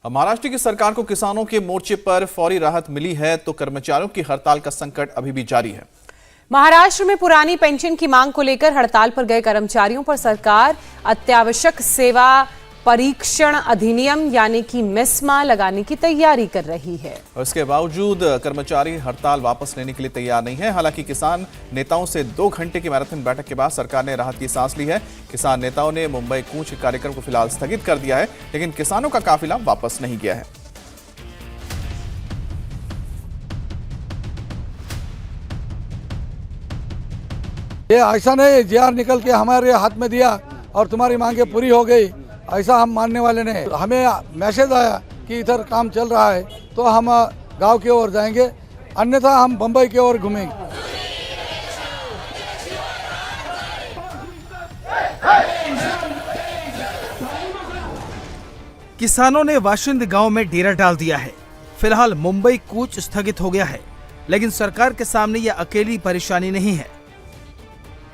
महाराष्ट्र की सरकार को किसानों के मोर्चे पर फौरी राहत मिली है तो कर्मचारियों की हड़ताल का संकट अभी भी जारी है। महाराष्ट्र में पुरानी पेंशन की मांग को लेकर हड़ताल पर गए कर्मचारियों पर सरकार अत्यावश्यक सेवा परीक्षण अधिनियम यानी कि मेस्मा लगाने की तैयारी कर रही है। इसके बावजूद कर्मचारी हड़ताल वापस लेने के लिए तैयार नहीं है। हालांकि किसान नेताओं से 2 घंटे की मैराथन बैठक के बाद सरकार ने राहत की सांस ली है। किसान नेताओं ने मुंबई कूच के कार्यक्रम को फिलहाल स्थगित कर दिया है, लेकिन किसानों का काफिला वापस नहीं गया है। ये ऐसा नहीं जीआर निकल के हमारे हाथ में दिया और तुम्हारी मांगे पूरी हो गई, ऐसा हम मानने वाले नहीं। हमें मैसेज आया कि इधर काम चल रहा है तो हम गांव की ओर जाएंगे, अन्यथा हम बंबई की ओर घूमेंगे। किसानों ने वाशिंद गांव में डेरा डाल दिया है। फिलहाल मुंबई कूच स्थगित हो गया है, लेकिन सरकार के सामने यह अकेली परेशानी नहीं है।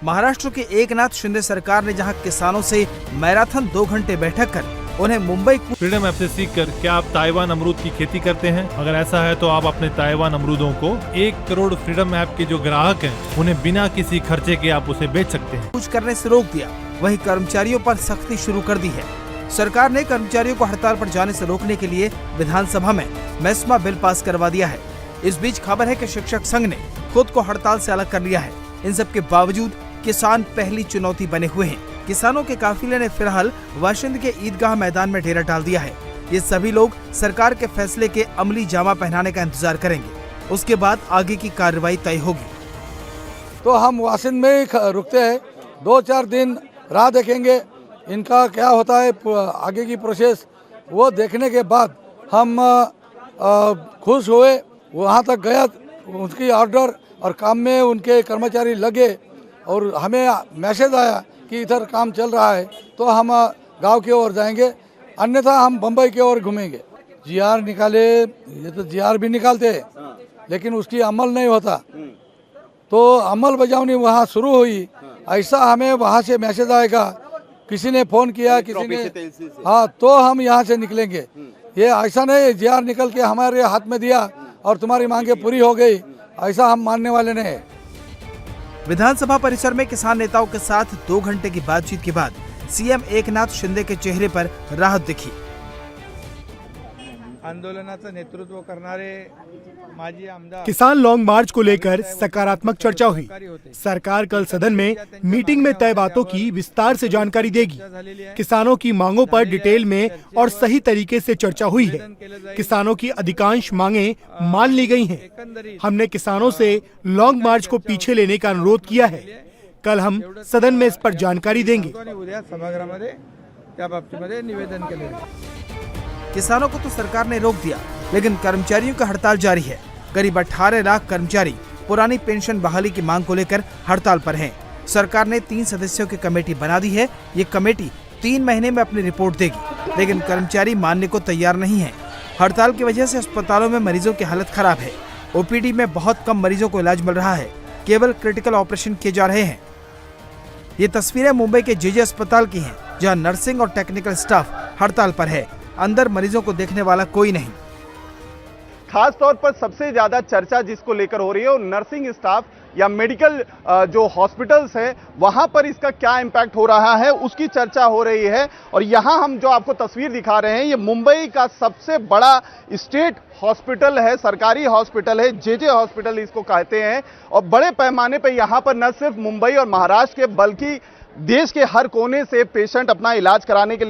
महाराष्ट्र के एकनाथ शिंदे सरकार ने जहां किसानों से मैराथन 2 घंटे बैठक कर उन्हें मुंबई फ्रीडम ऐप से सीखकर क्या आप ताइवान अमरूद की खेती करते हैं? अगर ऐसा है तो आप अपने ताइवान अमरूदों को 1 करोड़ फ्रीडम ऐप के जो ग्राहक हैं, उन्हें बिना किसी खर्चे के आप उसे बेच सकते हैं। कुछ करने से रोक दिया, वहीं कर्मचारियों पर सख्ती शुरू कर दी है। सरकार ने कर्मचारियों को हड़ताल पर जाने से रोकने के लिए विधानसभा में मेस्मा बिल पास करवा दिया है। इस बीच खबर है कि शिक्षक संघ ने खुद को हड़ताल से अलग कर लिया है। इन सब के बावजूद किसान पहली चुनौती बने हुए हैं। किसानों के काफिले ने फिलहाल वाशिंद के ईदगाह मैदान में डेरा डाल दिया है। ये सभी लोग सरकार के फैसले के अमली जामा पहनाने का इंतजार करेंगे, उसके बाद आगे की कार्रवाई तय होगी। तो हम वाशिंद में ही रुकते हैं, 2-4 दिन राह देखेंगे इनका क्या होता है आगे की प्रोसेस, वो देखने के बाद हम खुश हुए। वहाँ तक गया, उनकी ऑर्डर और काम में उनके कर्मचारी लगे और हमें मैसेज आया कि इधर काम चल रहा है तो हम गांव की ओर जाएंगे, अन्यथा हम बंबई की ओर घूमेंगे। जीआर निकाले, ये तो जीआर भी निकालते हैं, लेकिन उसकी अमल नहीं होता, तो अमल बजावनी वहाँ शुरू हुई। ऐसा हमें वहाँ से मैसेज आएगा, किसी ने फ़ोन किया, किसी ने, हाँ, तो हम यहाँ से निकलेंगे। ये ऐसा नहीं जीआर निकल के हमारे हाथ में दिया और तुम्हारी मांगे पूरी हो गई, ऐसा हम मानने वाले नहीं। विधानसभा परिसर में किसान नेताओं के साथ 2 घंटे की बातचीत के बाद सीएम एकनाथ शिंदे के चेहरे पर राहत दिखी। आंदोलनाचं नेतृत्व करणारे माजी आमदार किसान लॉन्ग मार्च को लेकर सकारात्मक चर्चा हुई। सरकार कल सदन में मीटिंग में तय बातों की विस्तार से जानकारी देगी। किसानों की मांगों पर डिटेल में और सही तरीके से चर्चा हुई है। किसानों की अधिकांश मांगे मान ली गई हैं। हमने किसानों से लॉन्ग मार्च को पीछे लेने का अनुरोध किया है। कल हम सदन में इस पर जानकारी देंगे। किसानों को तो सरकार ने रोक दिया, लेकिन कर्मचारियों का हड़ताल जारी है। करीब 18 लाख कर्मचारी पुरानी पेंशन बहाली की मांग को लेकर हड़ताल पर हैं। सरकार ने 3 सदस्यों की कमेटी बना दी है। ये कमेटी 3 महीने में अपनी रिपोर्ट देगी, लेकिन कर्मचारी मानने को तैयार नहीं है। हड़ताल की वजह से अस्पतालों में मरीजों की हालत खराब है। ओपीडी में बहुत कम मरीजों को इलाज मिल रहा है, केवल क्रिटिकल ऑपरेशन किए जा रहे हैं। ये तस्वीरें मुंबई के जेजे अस्पताल की हैं, जहां नर्सिंग और टेक्निकल स्टाफ हड़ताल पर है। अंदर मरीजों को देखने वाला कोई नहीं। खास तौर पर सबसे ज्यादा चर्चा जिसको लेकर हो रही है वो नर्सिंग स्टाफ या मेडिकल जो हॉस्पिटल्स है वहां पर इसका क्या इंपैक्ट हो रहा है उसकी चर्चा हो रही है। और यहां हम जो आपको तस्वीर दिखा रहे हैं ये मुंबई का सबसे बड़ा स्टेट हॉस्पिटल है, सरकारी हॉस्पिटल है, जेजे हॉस्पिटल इसको कहते हैं। और बड़े पैमाने पर यहां पर न सिर्फ मुंबई और महाराष्ट्र के बल्कि देश के हर कोने से पेशेंट अपना इलाज कराने के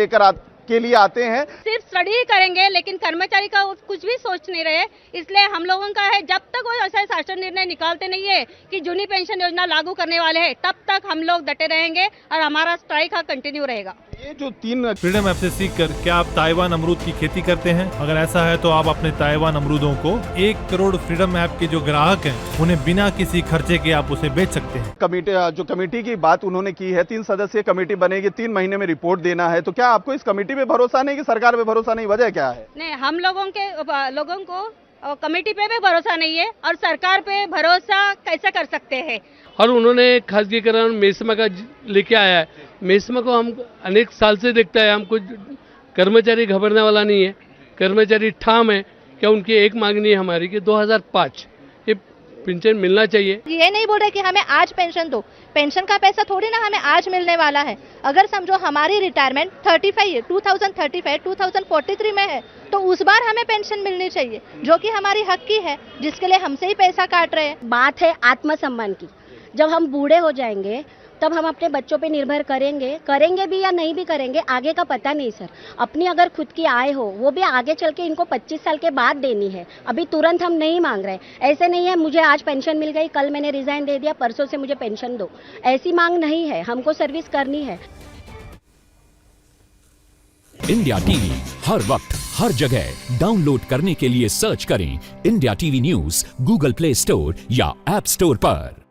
लिए आते हैं। सिर्फ स्टडी ही करेंगे, लेकिन कर्मचारी का कुछ भी सोच नहीं रहे। इसलिए हम लोगों का है, जब तक वो ऐसा शासन निर्णय निकालते नहीं है कि जूनी पेंशन योजना लागू करने वाले हैं, तब तक हम लोग डटे रहेंगे और हमारा स्ट्राइक का कंटिन्यू रहेगा। ये जो 3 फ्रीडम ऐप से सीखकर क्या आप ताइवान अमरूद की खेती करते हैं? अगर ऐसा है तो आप अपने ताइवान अमरूदों को 1 करोड़ फ्रीडम ऐप के जो ग्राहक हैं, उन्हें बिना किसी खर्चे के आप उसे बेच सकते हैं। कमेटी की बात उन्होंने की है, 3 सदस्यीय कमेटी बनेगी, 3 महीने में रिपोर्ट देना है। तो क्या आपको इस कमेटी पे भरोसा नहीं कि सरकार पे भरोसा नहीं? वजह क्या है? नहीं, हम लोगों को कमेटी पे भी भरोसा नहीं है और सरकार पे भरोसा कैसे कर सकते हैं। और उन्होंने खासगीकरण मेस्मा का लेके आया है। मेस्मा को हम अनेक साल से देखता है, हमको कर्मचारी घबराने वाला नहीं है। कर्मचारी ठाम है कि उनकी एक मांगनी है हमारी कि 2005 ये पेंशन मिलना चाहिए। ये नहीं बोल रहे कि हमें आज पेंशन दो, पेंशन का पैसा थोड़ी ना हमें आज मिलने वाला है। अगर समझो हमारी रिटायरमेंट 2043 में है तो उस बार हमें पेंशन मिलनी चाहिए, जो कि हमारी हक की है, जिसके लिए हमसे ही पैसा काट रहे हैं। बात है आत्मसम्मान की। जब हम बूढ़े हो जाएंगे तब हम अपने बच्चों पे निर्भर करेंगे भी या नहीं भी करेंगे, आगे का पता नहीं सर। अपनी अगर खुद की आय हो वो भी आगे चल के इनको 25 साल के बाद देनी है, अभी तुरंत हम नहीं मांग रहे। ऐसे नहीं है मुझे आज पेंशन मिल गई, कल मैंने रिजाइन दे दिया, परसों से मुझे पेंशन दो, ऐसी मांग नहीं है। हमको सर्विस करनी है। इंडिया टीवी हर वक्त हर जगह डाउनलोड करने के लिए सर्च करें India TV news Google play store या ऐप स्टोर पर।